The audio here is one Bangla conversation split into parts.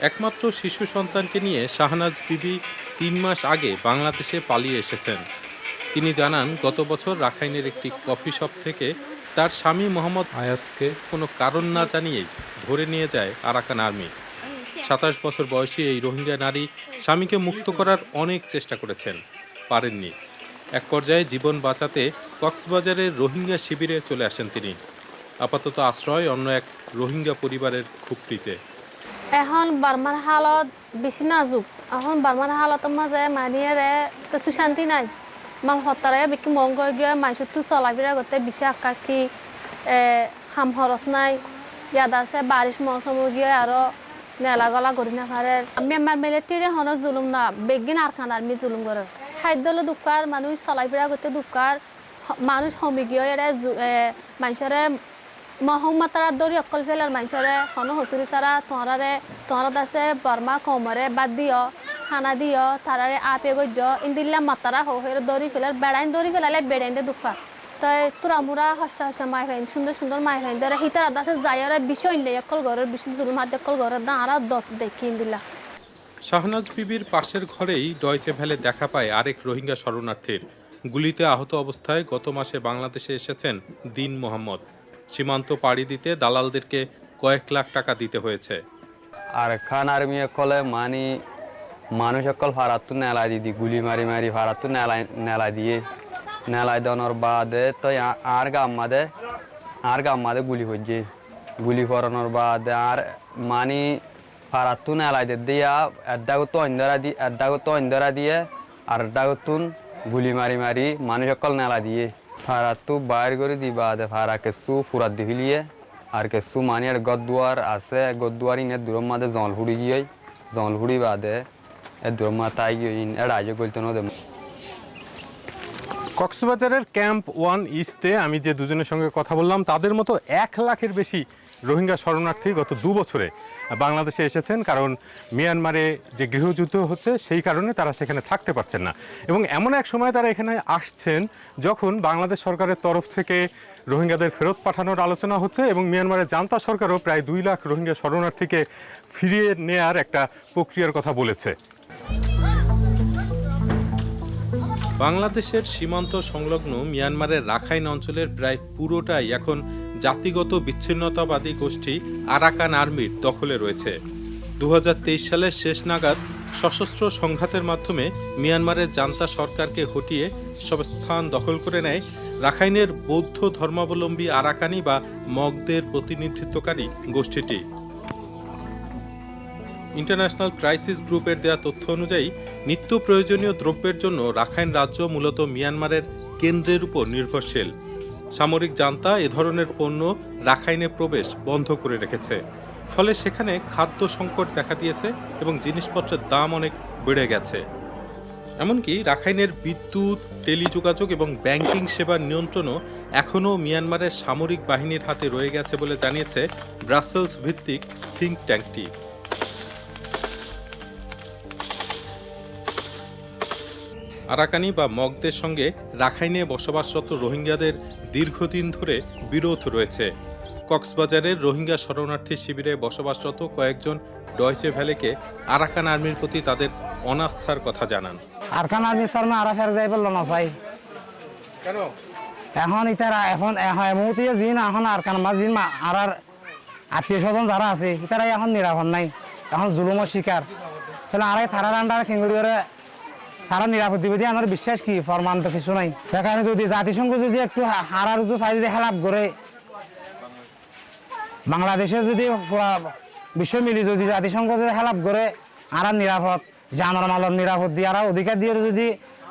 একমাত্র শিশু সন্তানকে নিয়ে শাহনাজ বিবি ৩ মাস আগে বাংলাদেশে পালিয়ে এসেছেন। তিনি জানান, গত বছর রাখাইনের একটি কফি শপ থেকে তার স্বামী মোহাম্মদ আয়াজকে কোনো কারণ না জানিয়েই ধরে নিয়ে যায় আরাকান আর্মি। ২৭ বছর বয়সী এই রোহিঙ্গা নারী স্বামীকে মুক্ত করার অনেক চেষ্টা করেছেন, পারেননি। এক পর্যায়ে জীবন বাঁচাতে কক্সবাজারের রোহিঙ্গা শিবিরে চলে আসেন তিনি। আপাতত আশ্রয় অন্য এক রোহিঙ্গা পরিবারের খুপড়িতে। এখন বার্মার হালত বেশি নাজুক। এখন বার্মার হালতের মাঝে মানিয়ে কিছু শান্তি নাই। মাল হতারে বিকি মঙ্গ গিয়ে মাইসুতু চলাফেরা করতে বেশি আকাকি হাম খরচ নাই। ইয়াদ আছে বারিশ মৌসুম গিয়ে আরো নেলা গলা করি না পারে। আমি আমার মিলিটারি হন জুলুম না বেগিন আর খান আর্মি জুলুম করে খাদ্য দুঃখার মানুষ চলাফেরা করতে দুঃখার মানুষ হমি গিয়ে মানুষের মহম্মতার দরি অকল ফেলার মানুষরে হন হসুরি সারা তোমার আছে বর্মা কমরে বাদ দিও খানা দিও তারারে আপে গজ্য ইন্দিল্লা মাতারা হয়ে দরি ফেলার বেড়াইন দরি ফেলালে বেড়াইন দে দুঃখা তাই তোরা মুরা হসা হসা মাই ফাইন সুন্দর সুন্দর মাই ফাইন ধরে হিতার আদাসে যাইয়ারে বিষয় ইনলে অকল ঘরের বিষয় জুলুম হাত অকল ঘরের দাঁড়া দত দেখি ইন্দিল্লা। শাহনাজ বিবির পাশের ঘরেই ডয়চে ভ্যালে দেখা পায় আরেক রোহিঙ্গা শরণার্থীর। গুলিতে আহত অবস্থায় গত মাসে বাংলাদেশে এসেছেন দিন মোহাম্মদ। সীমান্ত পাড়ি দিতে দালালদেরকে কয়েক লাখ টাকা দিতে হয়েছে। আর খান আর্মি কলে মানুষ অকল ফারাত্তু নেলাই দিদি গুলি মারি মারি ফারাত্তু নেলাই দিয়ে নেলাই দেওয়ার বাদে তো আর গাম্মাদে গুলি হচ্ছে গুলি করানোর বাদে আর ফারাত্তু নেলাই দিয়া এড্ডাগত ইন্দরা দিয়ে আর এড্ডাগতুন গুলি মারি মারি মানুষ অকল নেলা দিয়ে ফারাত্তু বাইর করে দি বাদে ফারা কেসু ফুরাত দি ফিলিয়ে আর কেসু আর গদুয়ার আছে গদুয়ার ইনে দূর মাদে জলহুড়ি গিয়ে জলহুড়ি বাদে দূর মাথায় গিয়ে রাজ্য গলতে নদে। কক্সবাজারের ক্যাম্প 1 ইস্টে আমি যে দুজনের সঙ্গে কথা বললাম তাদের মতো ১ লাখের বেশি রোহিঙ্গা শরণার্থী গত ২ বছরে বাংলাদেশে এসেছেন, কারণ মিয়ানমারে যে গৃহযুদ্ধ হচ্ছে সেই কারণে তারা সেখানে থাকতে পারছেন না। এবং এমন এক সময় তারা এখানে আসছেন যখন বাংলাদেশ সরকারের তরফ থেকে রোহিঙ্গাদের ফেরত পাঠানোর আলোচনা হচ্ছে এবং মিয়ানমারের জান্তা সরকারও প্রায় ২ লাখ রোহিঙ্গা শরণার্থীকে ফিরিয়ে নেয়ার একটা প্রক্রিয়ার কথা বলেছে। বাংলাদেশের সীমান্ত সংলগ্ন মিয়ানমারের রাখাইন অঞ্চলের প্রায় পুরোটাই এখন জাতিগত বিচ্ছিন্নতাবাদী গোষ্ঠী আরাকান আর্মির দখলে রয়েছে। ২০২৩ সালের শেষ নাগাদ সশস্ত্র সংঘাতের মাধ্যমে মিয়ানমারের জান্তা সরকারকে হটিয়ে সব স্থান দখল করে নেয় রাখাইনের বৌদ্ধ ধর্মাবলম্বী আরাকানি বা মগদের প্রতিনিধিত্বকারী গোষ্ঠীটি। ইন্টারন্যাশনাল ক্রাইসিস গ্রুপের দেয়া তথ্য অনুযায়ী নিত্য প্রয়োজনীয় দ্রব্যের জন্য রাখাইন রাজ্য মূলত মিয়ানমারের কেন্দ্রের উপর নির্ভরশীল। সামরিক জান্তা এ ধরনের পণ্য রাখাইনে প্রবেশ বন্ধ করে রেখেছে, ফলে সেখানে খাদ্য সংকট দেখা দিয়েছে এবং জিনিসপত্রের দাম অনেক বেড়ে গেছে। এমনকি রাখাইনের বিদ্যুৎ, টেলিযোগাযোগ এবং ব্যাংকিং সেবার নিয়ন্ত্রণও এখনও মিয়ানমারের সামরিক বাহিনীর হাতে রয়ে গেছে বলে জানিয়েছে ব্রাসেলস ভিত্তিক থিঙ্ক ট্যাঙ্কটি। আরাকানি বা মগদের সঙ্গে রাখাইনে বসবাসরত রোহিঙ্গাদের দীর্ঘদিন ধরে বিরোধ রয়েছে। কক্সবাজারের রোহিঙ্গা শরণার্থী শিবিরে বসবাসরত কয়েকজন ডয়চে ভ্যালেকে আরাকান আর্মির প্রতি তাদের অনাস্থার কথা জানান। আরাকান আর্মি শর্মা আরা ফের যাই বলল না চাই কেন এখন ইতারা এখন মুহূর্তে জিন এখন আরাকান মা জিন আর আত্মীয় স্বজন যারা আছে ইতারা এখন নিরাপদ নাই, এখন জুলুমের শিকার। তাহলে আরাই থারার আন্ডার খেঙ্গুড়ি করে তারা নিরাপদ দিবে দিয়ে আমার বিশ্বাস কি ফরমান তো কিছু নাই। সেখানে যদি জাতিসংঘ যদি একটু হারার সাইজ হেলাপ করে বাংলাদেশে যদি বিশ্ব মিলি যদি জাতিসংঘ যদি হেলাপ করে আর নিরাপদ জানার মালর নিরাপদ দিয়ে আর অধিকার দিয়ে যদি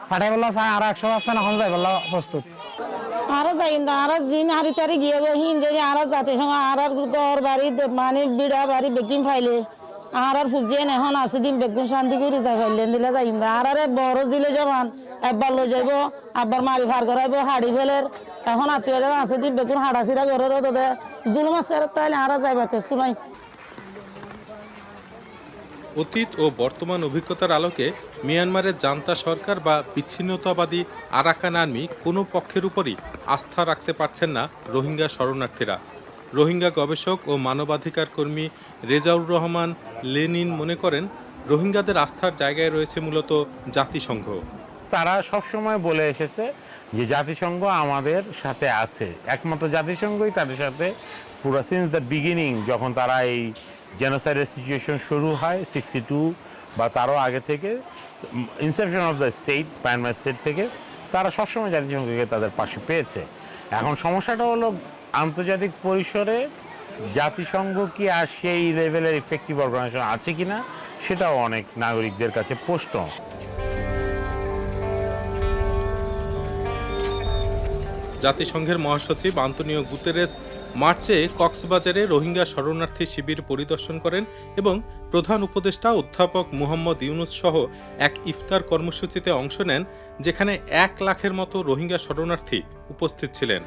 পাঠাই বললো চাই আর 100% এখন যাই বললো প্রস্তুত। আরো যাই না আর জিন হারি তারি গিয়ে বহিন যদি আর জাতিসংঘ আর ঘর বাড়ি মানে বিড়া বাড়ি বেকিম ফাইলে আর ফুজিয়ে এখন আছে দিন বেগুন শান্তি করে যাই ফাইলেন দিলে যাই না আর বড় দিলে জবান একবার লই যাইব আবার মারি ভার করাইব হাড়ি ফেলের এখন আত্মীয়রা আছে দিন বেগুন হাড়াছিরা ঘরের তোদের জুলুম আছে তাইলে আর যাইবা কিছু নাই। অতীত ও বর্তমান অভিজ্ঞতার আলোকে মিয়ানমারের জান্তা সরকার বা বিচ্ছিন্নতাবাদী আরাকান আর্মি কোনো পক্ষের উপরই আস্থা রাখতে পারছেন না রোহিঙ্গা শরণার্থীরা। রোহিঙ্গা গবেষক ও মানবাধিকার কর্মী রেজাউর রহমান লেনিন মনে করেন, রোহিঙ্গাদের আস্থার জায়গায় রয়েছে মূলত জাতিসংঘ। তারা সবসময় বলে এসেছে যে জাতিসংঘ আমাদের সাথে আছে, একমাত্র জাতিসংঘই তাদের সাথে পুরো সিন্স দ্য বিগিনিং, যখন তারা এই জেনোসাইডের সিচুয়েশন শুরু হয় 62 বা তারও আগে থেকে, Inception of the state, Myanmar state থেকে, তারা সবসময় জাতিসংঘকে তাদের পাশে পেয়েছে। এখন সমস্যাটা হলো আন্তর্জাতিক পরিসরে জাতিসংঘ কি আর সেই লেভেলের ইফেক্টিভ অর্গানাইজেশন আছে কিনা, সেটাও অনেক নাগরিকদের কাছে প্রশ্ন। জাতিসংঘের মহাসচিব আন্তোনিও গুতেরেস মার্চে কক্সবাজারে রোহিঙ্গা শরণার্থী শিবির পরিদর্শন করেন এবং প্রধান উপদেষ্টা অধ্যাপক মুহাম্মদ ইউনুস সহ এক ইফতার কর্মসূচিতে অংশ নেন, যেখানে 1 লাখের মতো রোহিঙ্গা শরণার্থী উপস্থিত ছিলেন।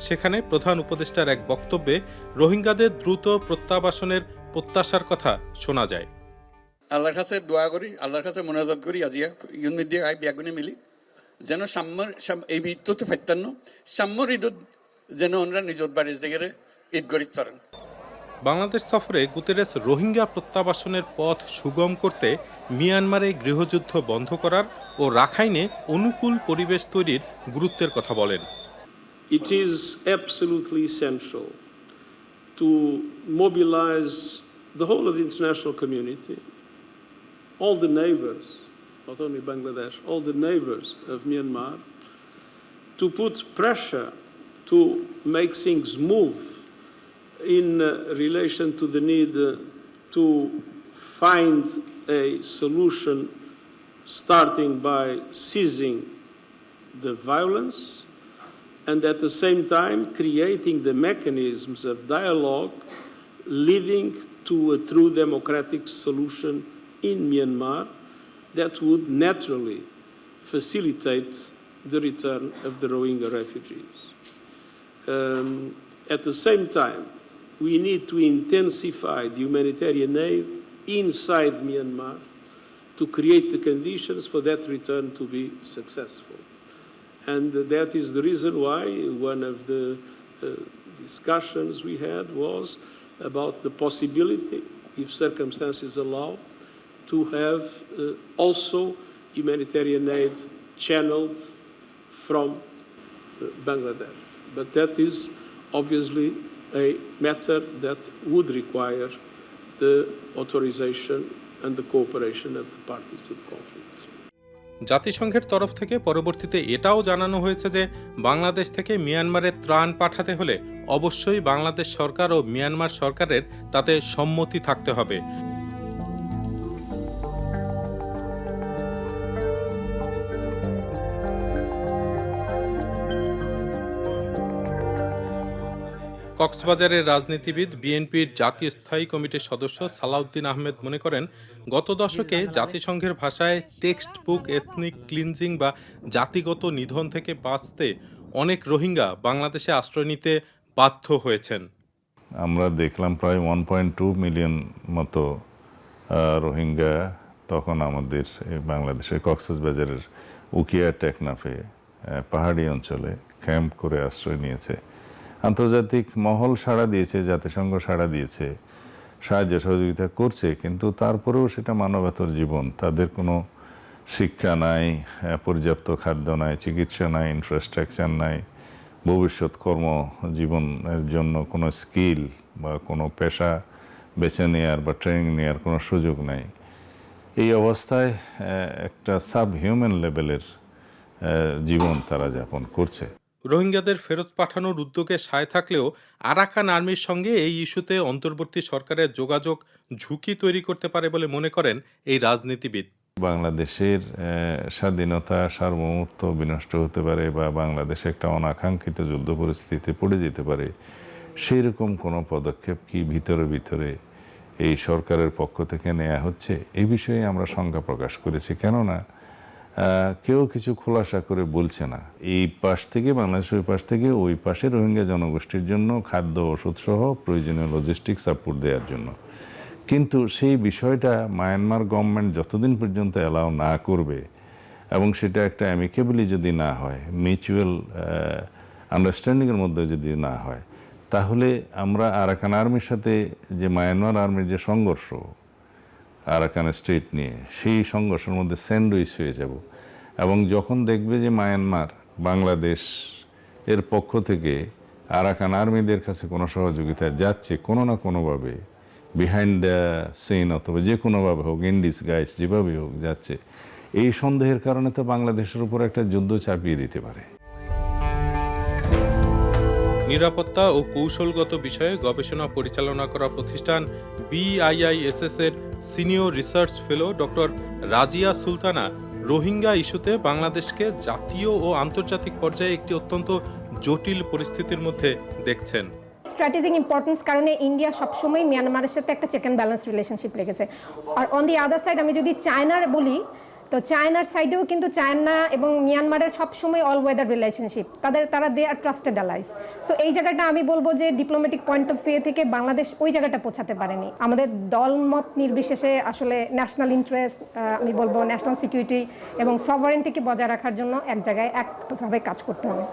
সেখানে প্রধান উপদেষ্টার এক বক্তব্যে রোহিঙ্গাদের দ্রুত প্রত্যাবাসনের প্রত্যাশার কথা শোনা যায়। আল্লাহর কাছে দোয়া করি, আল্লাহর কাছে মোনাজাত করি, আজিয়া ইউন মিডিয়া আই বিয়াগুনে মিলি যেন এই ঈদতে ফাইতান্ন সাম্যর ঈদত যেন ওনারা নিজত বাড়ির জায়গায় ঈদ গরিত পারেন। বাংলাদেশ সফরে গুতেরেস রোহিঙ্গা প্রত্যাবাসনের পথ সুগম করতে মিয়ানমারে গৃহযুদ্ধ বন্ধ করার ও রাখাইনে অনুকূল পরিবেশ তৈরির গুরুত্বের কথা বলেন। It is absolutely essential to mobilize the whole of the international community, all the neighbors, not only Bangladesh, all the neighbors of Myanmar, to put pressure to make things move in relation to the need to find a solution starting by ceasing the violence and at the same time creating the mechanisms of dialogue leading to a true democratic solution in Myanmar that would naturally facilitate the return of the Rohingya refugees. At the same time, we need to intensify the humanitarian aid inside Myanmar to create the conditions for that return to be successful. And that is the reason why one of the discussions we had was about the possibility, if circumstances allow, to have also humanitarian aid channeled from Bangladesh. But that is obviously a matter that would require the authorization and the cooperation of the parties to the conflict. জাতিসংঘের তরফ থেকে পরবর্তীতে এটাও জানানো হয়েছে যে বাংলাদেশ থেকে মিয়ানমারে ত্রাণ পাঠাতে হলে অবশ্যই বাংলাদেশ সরকার ও মিয়ানমার সরকারের তাতে সম্মতি থাকতে হবে। কক্সবাজারের রাজনীতিবিদ বিএনপির জাতীয় স্থায়ী কমিটির সদস্য সালাউদ্দিন আহমেদ মনে করেন, গত দশকে জাতিসংঘের ভাষায় টেক্সট বুক এথনিক ক্লিনজিং বা জাতিগত নিধন থেকে বাঁচতে অনেক রোহিঙ্গা বাংলাদেশে আশ্রয় নিতে বাধ্য হয়েছেন। আমরা দেখলাম প্রায় 1.2 মিলিয়ন মতো রোহিঙ্গা তখন আমাদের বাংলাদেশের কক্সবাজারের উকিয়া টেকনাফে পাহাড়ি অঞ্চলে ক্যাম্প করে আশ্রয় নিয়েছে। আন্তর্জাতিক মহল সাড়া দিয়েছে, জাতিসংঘ সাড়া দিয়েছে, সাহায্য সহযোগিতা করছে, কিন্তু তারপরেও সেটা মানবেতর জীবন। তাদের কোনো শিক্ষা নাই, পর্যাপ্ত খাদ্য নাই, চিকিৎসা নাই, ইনফ্রাস্ট্রাকচার নাই, ভবিষ্যৎ কর্মজীবনের জন্য কোনো স্কিল বা কোনো পেশা বেছে নেওয়ার বা ট্রেনিং নেওয়ার কোনো সুযোগ নাই। এই অবস্থায় একটা সাব হিউম্যান লেভেলের জীবন তারা যাপন করছে। রোহিঙ্গাদের ফেরত পাঠানোর উদ্যোগে সায় থাকলেও আরাকান আর্মির সঙ্গে এই ইস্যুতে অন্তর্বর্তী সরকারের যোগাযোগ ঝুঁকি তৈরি করতে পারে বলে মনে করেন এই রাজনীতিবিদ। বাংলাদেশের স্বাধীনতা সার্বভৌমত্ব বিনষ্ট হতে পারে বা বাংলাদেশে একটা অনাকাঙ্ক্ষিত যুদ্ধ পরিস্থিতিতে পড়ে যেতে পারে, সেই রকম কোনো পদক্ষেপ কি ভিতরে এই সরকারের পক্ষ থেকে নেওয়া হচ্ছে, এই বিষয়ে আমরা শঙ্কা প্রকাশ করেছি। কেননা কেউ কিছু খোলাসা করে বলছে না। এই পাশ থেকে বাংলাদেশ, ওই পাশ থেকে ওই পাশে রোহিঙ্গা জনগোষ্ঠীর জন্য খাদ্য, ওষুধ সহ প্রয়োজনীয় লজিস্টিক সাপোর্ট দেওয়ার জন্য। কিন্তু সেই বিষয়টা মায়ানমার গভর্নমেন্ট যতদিন পর্যন্ত অ্যালাউ না করবে এবং সেটা একটা অ্যামিকেবলি যদি না হয়, মিউচুয়াল আন্ডারস্ট্যান্ডিংয়ের মধ্যে যদি না হয়, তাহলে আমরা আরাকান আর্মির সাথে যে মায়ানমার আর্মির যে সংঘর্ষ আরাকান স্টেট নিয়ে, সেই সংঘর্ষের মধ্যে স্যান্ডউইচ হয়ে যাব। এবং যখন দেখবে যে মায়ানমার বাংলাদেশ এর পক্ষ থেকে আরাকান আর্মিদের কাছে কোনো সহযোগিতা যাচ্ছে কোনো না কোনোভাবে, বিহাইন্ড দ্য সিন অথবা যে কোনোভাবে হোক, ইন ডিসগাইজ যেভাবে হোক যাচ্ছে, এই সন্দেহের কারণে তো বাংলাদেশের উপর একটা যুদ্ধ চাপিয়ে দিতে পারে। নিরাপত্তা ও কৌশলগত বিষয়ে গবেষণা পরিচালনা করা প্রতিষ্ঠান BIISS এর senior research fellow doctor Razia Sultana Rohingya ইস্যুতে বাংলাদেশকে জাতীয় ও আন্তর্জাতিক পর্যায়ে একটি অত্যন্ত জটিল পরিস্থিতির মধ্যে দেখছেন। স্ট্র্যাটেজিক ইম্পর্টেন্স কারণে ইন্ডিয়া সবসময় মিয়ানমারের সাথে একটা চেক অ্যান্ড ব্যালেন্স রিলেশনশিপ রেখেছে। আর অন দি আদার সাইড আমি যদি চায়নার বলি, তো চায়নার সাইডেও কিন্তু চায়না এবং মিয়ানমারের সবসময় অল ওয়েদার রিলেশনশিপ, তারা দে আর ট্রাস্টেড অ্যালাইস। সো এই জায়গাটা আমি বলবো যে ডিপ্লোম্যাটিক পয়েন্ট অফ ভিউ থেকে বাংলাদেশ ওই জায়গাটা পৌঁছাতে পারেনি। আমাদের দলমত নির্বিশেষে আসলে ন্যাশনাল ইন্টারেস্ট, আমি বলবো ন্যাশনাল সিকিউরিটি এবং সভারেন্টিকে বজায় রাখার জন্য এক জায়গায় একভাবে কাজ করতে হবে।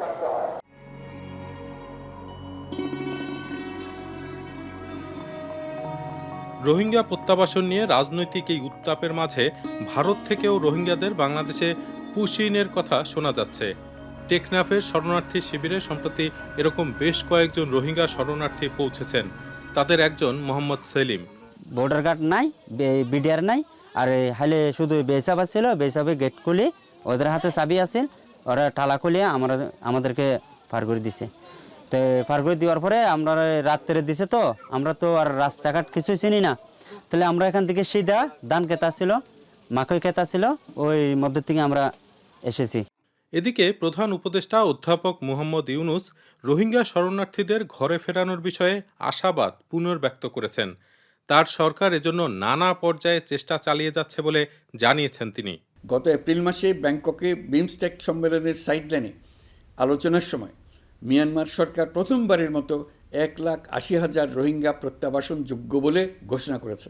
রোহিঙ্গা প্রত্যাবাসন নিয়ে রাজনৈতিক এই উত্তাপের মাঝে ভারত থেকেও রোহিঙ্গাদের বাংলাদেশে পুশিনের কথা শোনা যাচ্ছে। টেকনাফের শরণার্থী শিবিরে সম্প্রতি এরকম বেশ কয়েকজন রোহিঙ্গা শরণার্থী পৌঁছেছেন। তাদের একজন মোহাম্মদ সেলিম। বর্ডার গার্ড নাই, বিডিআর নাই, আর হাইলে শুধু বেসাব আছিল, বেসাবে গেট খুলে ওদের হাতে চাবি আছিল, ওরা টালা খুলিয়ে আমাদেরকে পার করে দিছে। তো পার করে দেওয়ার পরে আমরা রাত্রে দিছে, তো আমরা তো আর রাস্তাঘাট কিছুই চিনি না, তাহলে আমরা এখান থেকে সিধা ধান খেতা ছিল, মাকই খেতা ছিল, ওই মধ্য থেকে আমরা এসেছি। এদিকে প্রধান উপদেষ্টা অধ্যাপক মুহাম্মদ ইউনুস রোহিঙ্গা শরণার্থীদের ঘরে ফেরানোর বিষয়ে আশাবাদ পুনর্ব্যক্ত করেছেন। তার সরকার এজন্য নানা পর্যায়ে চেষ্টা চালিয়ে যাচ্ছে বলে জানিয়েছেন তিনি। গত এপ্রিল মাসে ব্যাংককে বিমস্টেক সম্মেলনের সাইডলাইনে আলোচনার সময় মিয়ানমার সরকার প্রথমবারের মতো 1,80,000 রোহিঙ্গা প্রত্যাবাসন যোগ্য বলে ঘোষণা করেছে।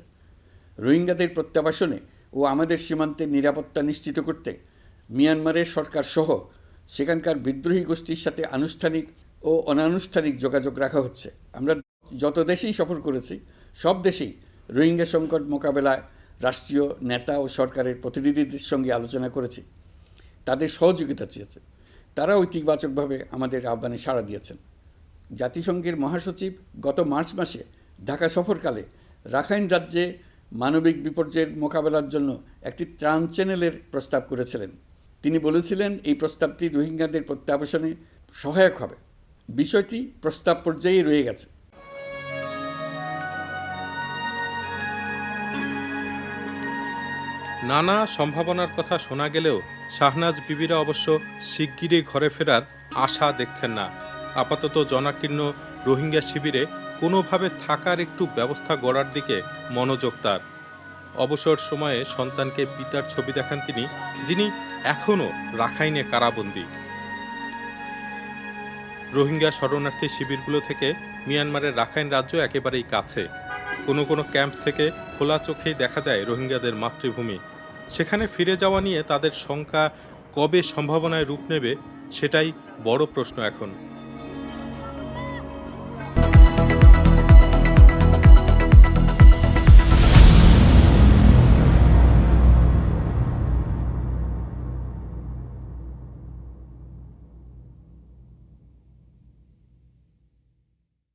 রোহিঙ্গাদের প্রত্যাবাসনে ও আমাদের সীমান্তের নিরাপত্তা নিশ্চিত করতে মিয়ানমারের সরকার সহ সেখানকার বিদ্রোহী গোষ্ঠীর সাথে আনুষ্ঠানিক ও অনানুষ্ঠানিক যোগাযোগ রাখা হচ্ছে। আমরা যত দেশেই সফর করেছি, সব দেশেই রোহিঙ্গা সংকট মোকাবেলায় রাষ্ট্রীয় নেতা ও সরকারের প্রতিনিধিদের সঙ্গে আলোচনা করেছি, তাদের সহযোগিতা চেয়েছে। তারা ইতিবাচকভাবে আমাদের আহ্বানে সাড়া দিয়েছেন। জাতিসংঘের মহাসচিব গত মার্চ মাসে ঢাকা সফরকালে রাখাইন রাজ্যে মানবিক বিপর্যয়ের মোকাবেলার জন্য একটি ত্রাণ চ্যানেলের প্রস্তাব করেছিলেন। তিনি বলেছিলেন এই প্রস্তাবটি রোহিঙ্গাদের প্রত্যাবাসনে সহায়ক হবে। বিষয়টি প্রস্তাব পর্যায়ে রয়ে গেছে। নানা সম্ভাবনার কথা শোনা গেলেও শাহনাজ বিবিরা অবশ্য শিগগিরই ঘরে ফেরার আশা দেখছেন না। আপাতত জনাকীর্ণ রোহিঙ্গা শিবিরে কোনোভাবে থাকার একটু ব্যবস্থা গড়ার দিকে মনোযোগ তার। অবসর সময়ে সন্তানকে পিতার ছবি দেখান তিনি, যিনি এখনও রাখাইনে কারাবন্দী। রোহিঙ্গা শরণার্থী শিবিরগুলো থেকে মিয়ানমারের রাখাইন রাজ্য একেবারেই কাছে। কোনো কোনো ক্যাম্প থেকে খোলা চোখেই দেখা যায় রোহিঙ্গাদের মাতৃভূমি। সেখানে ফিরে যাওয়া নিয়ে তাদের শঙ্কা কবে সম্ভাবনায় রূপ নেবে, সেটাই বড় প্রশ্ন এখন।